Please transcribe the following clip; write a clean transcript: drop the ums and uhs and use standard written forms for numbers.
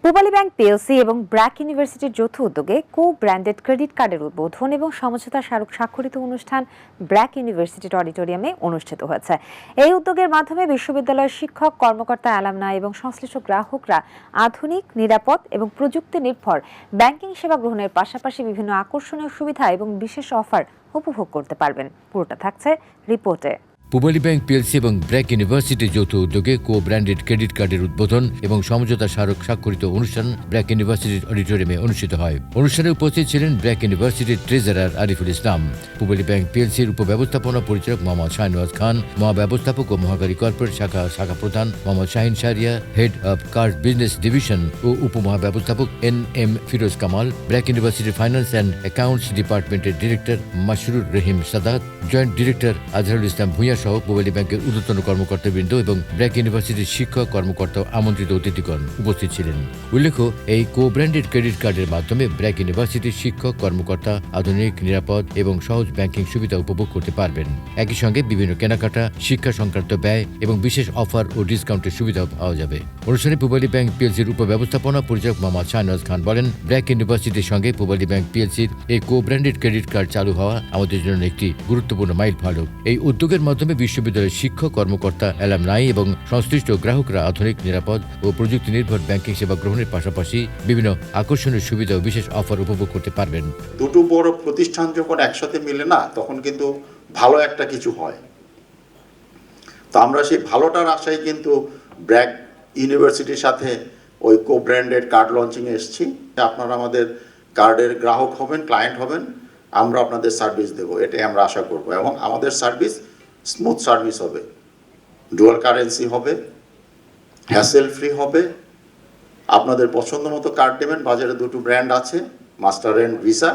Pubali bank PLC এবং ব্র্যাক ইউনিভার্সিটির যৌথ উদ্যোগে ব্র্যান্ডেড ক্রেডিট কার্ডের উদ্বোধন এবং সমঝোতা স্মারক স্বাক্ষরিত অনুষ্ঠান ব্র্যাক ইউনিভার্সিটির অডিটোরিয়ামে অনুষ্ঠিত হয়েছে। এই উদ্যোগের মাধ্যমে বিশ্ববিদ্যালয়ের শিক্ষক, কর্মকর্তা, অ্যালামনাই এবং সংশ্লিষ্ট গ্রাহকরা আধুনিক, নিরাপদ এবং প্রযুক্তি নির্ভর ব্যাংকিং সেবা গ্রহণের পাশাপাশি বিভিন্ন আকর্ষণীয় সুবিধা এবং বিশেষ অফার উপভোগ করতে পারবেন। পুরোটা থাকছে রিপোর্টে। পূবালী ব্যাংক পিএলসি এবং ব্র্যাক ইউনিভার্সিটির যৌথ উদ্যোগে ব্র্যান্ডেড ক্রেডিট কার্ডের উদ্বোধন এবং সমঝোতা স্মারক স্বাক্ষরিত অনুষ্ঠান ব্র্যাক ইউনিভার্সিটির অডিটোরিয়ামে অনুষ্ঠিত হয়। অনুষ্ঠানে উপস্থিত ছিলেন ব্র্যাক ইউনিভার্সিটির ট্রেজারার আরিফুল ইসলাম, পূবালী ব্যাংক পিএলসির উপব্যবস্থাপনা পরিচালক মোহাম্মদ শাহনওয়াজ খান, মহাব্যবস্থাপক ও মহাকারী কর্পোরেট শাখা প্রধান Mohammad Shahin Shahria, head of card business division ও উপমহাব্যবস্থাপক এম ফিরোজ কামাল, ব্র্যাক ইউনিভার্সিটির ফাইন্যান্স অ্যান্ড অ্যাকাউন্টস ডিপার্টমেন্টের director Mashrur Rahim Sadat, joint director Azharul Islam Bhuiyan সহ পূবালী ব্যাংকের ঊর্ধ্বতন কর্মকর্তাবৃন্দ এবং ব্র্যাক ইউনিভার্সিটির শিক্ষক, কর্মকর্তা, আমন্ত্রিত অতিথিগণ উপস্থিত ছিলেন। উল্লেখ্য, এই ব্র্যান্ডেড ক্রেডিট কার্ডের মাধ্যমে ব্র্যাক ইউনিভার্সিটির শিক্ষক, কর্মকর্তা আধুনিক, নিরাপদ এবং সহজ ব্যাংকিং সুবিধা উপভোগ করতে পারবেন। একই সঙ্গে বিভিন্ন কেনাকাটা, শিক্ষা সংক্রান্ত ব্যয় এবং বিশেষ অফার ও ডিসকাউন্টের সুবিধাও পাওয়া যাবে। অনুষ্ঠানে পূবালী ব্যাংক পিএলসির উপব্যবস্থাপনা পরিচালক মোহাম্মদ শাহনওয়াজ খান বলেন, ব্র্যাক ইউনিভার্সিটির সঙ্গে পূবালী ব্যাংক পিএলসির এই ব্র্যান্ডেড ক্রেডিট কার্ড চালু হওয়া আমাদের জন্য একটি গুরুত্বপূর্ণ মাইল ফলক। এই উদ্যোগের মাধ্যমে বিশ্ববিদ্যালয়ের শিক্ষক, কর্মকর্তা, অ্যালামনাই এবং সংশ্লিষ্ট গ্রাহকরা আধুনিক, নিরাপদ ও প্রযুক্তি নির্ভর ব্যাংকিং সেবা গ্রহণের পাশাপাশি বিভিন্ন আকর্ষণীয় সুবিধা ও বিশেষ অফার উপভোগ করতে পারবেন। দুটো বড় প্রতিষ্ঠান যখন একসাথে মিলে না, তখন কিন্তু ভালো একটা কিছু হয়। তো আমরা সেই ভালোটার আশায় কিন্তু ব্র্যাক ইউনিভার্সিটির সাথে ওই ব্র্যান্ডেড কার্ড লঞ্চিং এ এসেছি। আপনারা আমাদের কার্ডের গ্রাহক হবেন, ক্লায়েন্ট হবেন, আমরা আপনাদের সার্ভিস দেব, এটাই আমরা আশা করব। এবং আমাদের সার্ভিস স্মুথ সার্ভিস হবে, ডুয়াল কারেন্সি হবে, হ্যাসেল ফ্রি হবে। আপনাদের পছন্দ মতো কার্ড দেবেন। বাজারে দুটো ব্র্যান্ড আছে, মাস্টার অ্যান্ড ভিসা।